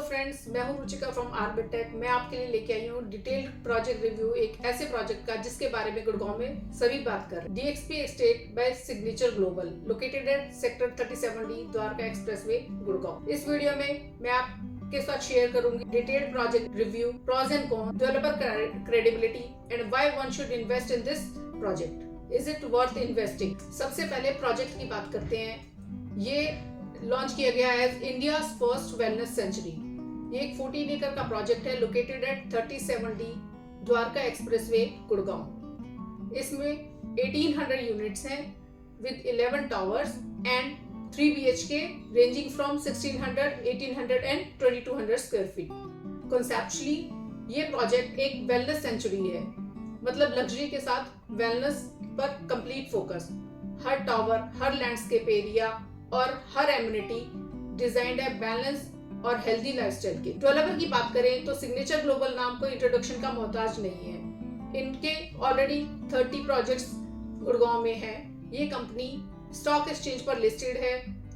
Friends, मैं हूं Ruchika from आर्बिटेक। मैं आपके लिए लेके आई हूं डिटेल्ड प्रोजेक्ट रिव्यू एक ऐसे प्रोजेक्ट का जिसके बारे में गुड़गांव में सभी बात कर रहे हैं। DXP estate by signature global located at sector 37D Dwarka expressway Gurgaon. इस वीडियो में मैं आपके साथ शेयर करूंगी detailed project review, pros and cons, developer credibility and why one should invest in this project. Is it worth investing? सबसे पहले project की बात करते हैं। ये लॉन्च किया गया है इंडिया फर्स्ट वेलनेस सेंचुरी। ये एक 14 एकड़ का प्रोजेक्ट है located at 37D Dwarka expressway Gurgaon. इसमें 1800 यूनिट्स हैं with 11 towers and 3 BHK ranging from 1600, 1800 and 2200 square feet. Conceptually ये प्रोजेक्ट एक वेलनेस सेंचुरी है, मतलब लग्जरी के साथ वेलनेस पर कंप्लीट फोकस। हर टावर, हर लैंडस्केप एरिया और हर एम्यूनिटी डिजाइंड है बैलेंस और हेल्दी लाइफस्टाइल के। डेवलपर की बात करें तो सिग्नेचर ग्लोबल नाम को इंट्रोडक्शन का मोहताज नहीं है। इनके ऑलरेडी 30 प्रोजेक्ट्स गुड़गांव में है। ये कंपनी स्टॉक एक्सचेंज पर लिस्टेड है।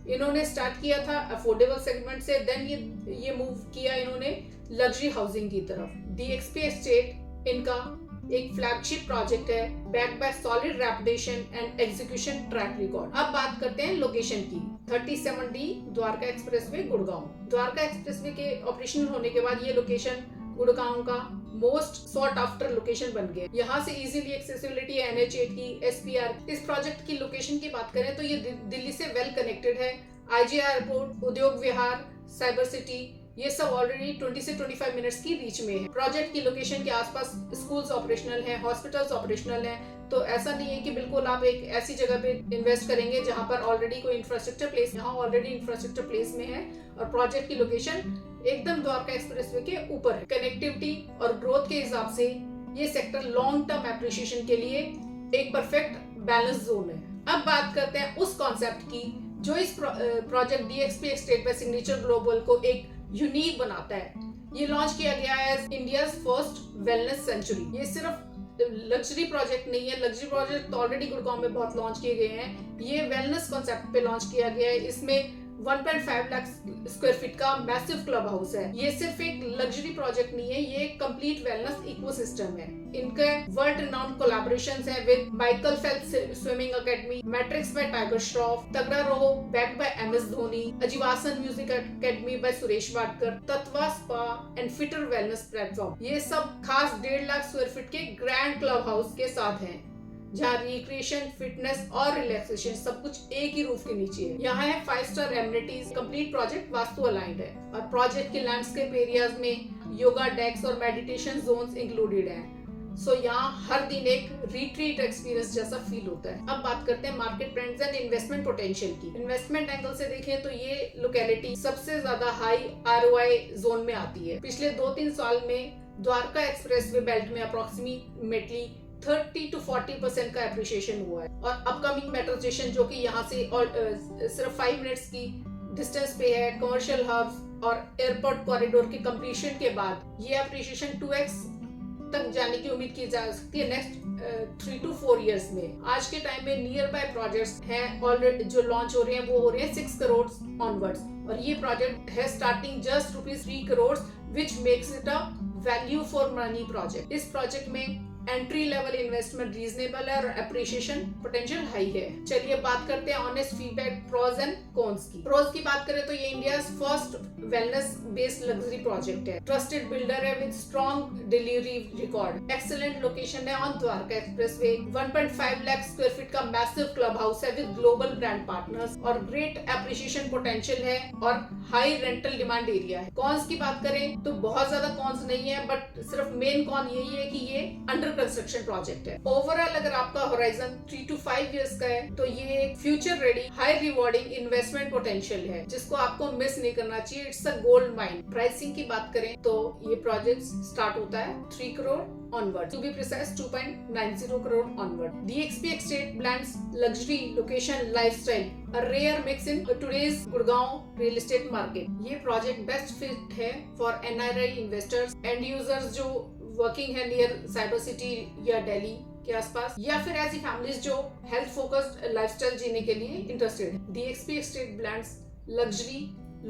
इन्होंने स्टार्ट किया था अफोर्डेबल सेगमेंट से, देन ये मूव किया इन्होंने लग्जरी हाउसिंग की तरफ। डीएक्सपी एस्टेट इनका एक फ्लैगशिप प्रोजेक्ट है, backed by solid reputation and execution track record. अब बात करते हैं लोकेशन की। 37D Dwarka expressway Gurgaon. Dwarka expressway के ऑपरेशनल होने के बाद ये लोकेशन गुड़गांव का मोस्ट सॉट आफ्टर लोकेशन बन गया। यहाँ से इजीली एक्सेसिबिलिटी है NH8 की, SPR। इस प्रोजेक्ट की लोकेशन की बात करें तो ये दिल्ली से वेल कनेक्टेड है। IGI एयरपोर्ट, उद्योग विहार, साइबर सिटी, ये सब ऑलरेडी 20 से 25 मिनट्स की रीच में है। प्रोजेक्ट की लोकेशन के आसपास स्कूल्स ऑपरेशनल हैं, हॉस्पिटल्स ऑपरेशनल हैं। तो ऐसा नहीं है कि बिल्कुल आप एक ऐसी जगह पे इन्वेस्ट करेंगे जहां पर ऑलरेडी कोई इंफ्रास्ट्रक्चर प्लेस, यहाँ ऑलरेडी इंफ्रास्ट्रक्चर प्लेस में है और प्रोजेक्ट की लोकेशन एकदम द्वारका एक्सप्रेसवे के ऊपर है। कनेक्टिविटी और ग्रोथ के हिसाब से ये सेक्टर लॉन्ग टर्म एप्रिसिएशन के लिए एक परफेक्ट बैलेंस जोन है। अब बात करते हैं उस कॉन्सेप्ट की जो इस project DXP estate by signature global को एक यूनिक बनाता है। ये लॉन्च किया गया है इंडियाज फर्स्ट वेलनेस सेंचुरी। ये सिर्फ लग्जरी प्रोजेक्ट नहीं है। लग्जरी प्रोजेक्ट तो ऑलरेडी गुड़गांव में बहुत लॉन्च किए गए हैं। ये वेलनेस कॉन्सेप्ट पे लॉन्च किया गया है। इसमें 1.5 लाख स्क्वायर फीट का मैसिव क्लब हाउस है। ये सिर्फ एक लग्जरी प्रोजेक्ट नहीं है, ये एक कंप्लीट वेलनेस इकोसिस्टम है। इनके वर्ल्ड रिनाउंड कोलैबोरेशंस हैं with Michael Phelps swimming academy, matrix by Tiger Shroff, Tagda Raho backed by MS Dhoni, Ajivasan music academy by Suresh Wadkar, Tattva spa and fitter wellness platform. ये सब खास 1.5 लाख स्क्वायर फीट के ग्रैंड क्लब हाउस के साथ हैं, जहाँ रिक्रिएशन, फिटनेस और रिलैक्सेशन सब कुछ एक ही रूफ के नीचे है। यहाँ है 5 star amenities. Complete project vastu aligned है और प्रोजेक्ट के लैंडस्केप एरियाज में योगा डेक्स और मेडिटेशन जोन्स इंक्लूडेड हैं। सो यहाँ हर दिन एक रिट्रीट एक्सपीरियंस जैसा फील होता है। अब बात करते हैं market trends and investment potential की। इन्वेस्टमेंट एंगल से देखें तो ये लोकेलिटी सबसे ज्यादा हाई ROI जोन में आती है। पिछले 2-3 साल में द्वारका एक्सप्रेसवे बेल्ट में अप्रोक्सीमेटली 30 to 40% का एप्रिसिएशन हुआ है और अपकमिंग मेट्रो स्टेशन जो कि यहाँ से सिर्फ 5 मिनट्स की डिस्टेंस पे है, कमर्शियल हब्स और एयरपोर्ट कॉरिडोर के कंप्लीशन के बाद ये एप्रिसिएशन 2x तक जाने की उम्मीद की जा सकती है नेक्स्ट 3 to 4 इयर्स में। आज के टाइम में नियर बाय प्रोजेक्ट्स हैं ऑलरेडी जो लॉन्च हो रहे हैं, वो हो रहे हैं 6 करोड़ ऑनवर्ड्स और ये प्रोजेक्ट है starting just ₹3 crore which makes it a value for money project. इस प्रोजेक्ट में एंट्री लेवल इन्वेस्टमेंट रीजनेबल है और एप्रिसिएशन पोटेंशियल हाई है। चलिए बात करते हैं honest feedback, pros and cons की। प्रोज की बात करें तो ये India first wellness based luxury project है। ट्रस्टेड बिल्डर है with strong delivery record, excellent location है on Dwarka expressway, 1.5 lakh square feet का मैसिव क्लब हाउस है विद ग्लोबल ब्रांड पार्टनर्स और ग्रेट एप्रिसिएशन पोटेंशियल है और हाई रेंटल डिमांड एरिया है। Cons की बात करें तो बहुत ज्यादा कॉन्स नहीं है, बट सिर्फ मेन कॉन यही है कि ये अंडर कंस्ट्रक्शन प्रोजेक्ट है। ओवरऑल अगर आपका होराइजन 3 to 5 इयर्स का है तो ये एक future ready high rewarding investment potential है जिसको आपको मिस नहीं करना चाहिए। It's a gold mine. Pricing की बात करें तो ये प्रोजेक्ट स्टार्ट होता है 3 crore onward, to be precise 2.90 crore onward. DXP Estate blends luxury, location, lifestyle, a rare mix in today's Gurgaon real estate market. ये प्रोजेक्ट बेस्ट फिट है for NRI investors, and users जो working है near cyber city या दिल्ली के आसपास, या फिर ऐसी फैमिलीज जो हेल्थ फोकस्ड लाइफस्टाइल जीने के लिए इंटरेस्टेड है। DXP Estate blends luxury,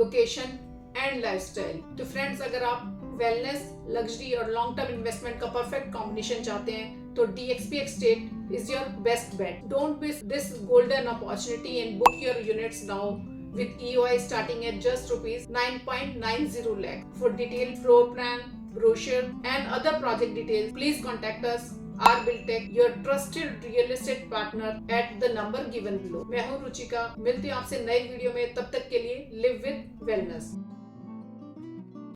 location, and lifestyle. तो फ्रेंड्स, अगर आप वेलनेस, लग्जरी और लॉन्ग टर्म इन्वेस्टमेंट का परफेक्ट कॉम्बिनेशन चाहते हैं तो DXP Estate is your best bet. Don't miss this golden opportunity and book your units now with EOI starting at just rupees 9.90 lakh. For detailed floor plan, brochure and other project details, please contact us, R Buildtech, your trusted real estate partner at the number given below. मैं हूँ रुचिका, मिलती हूँ आपसे नई video में, तब तक के लिए लिव विद वेलनेस।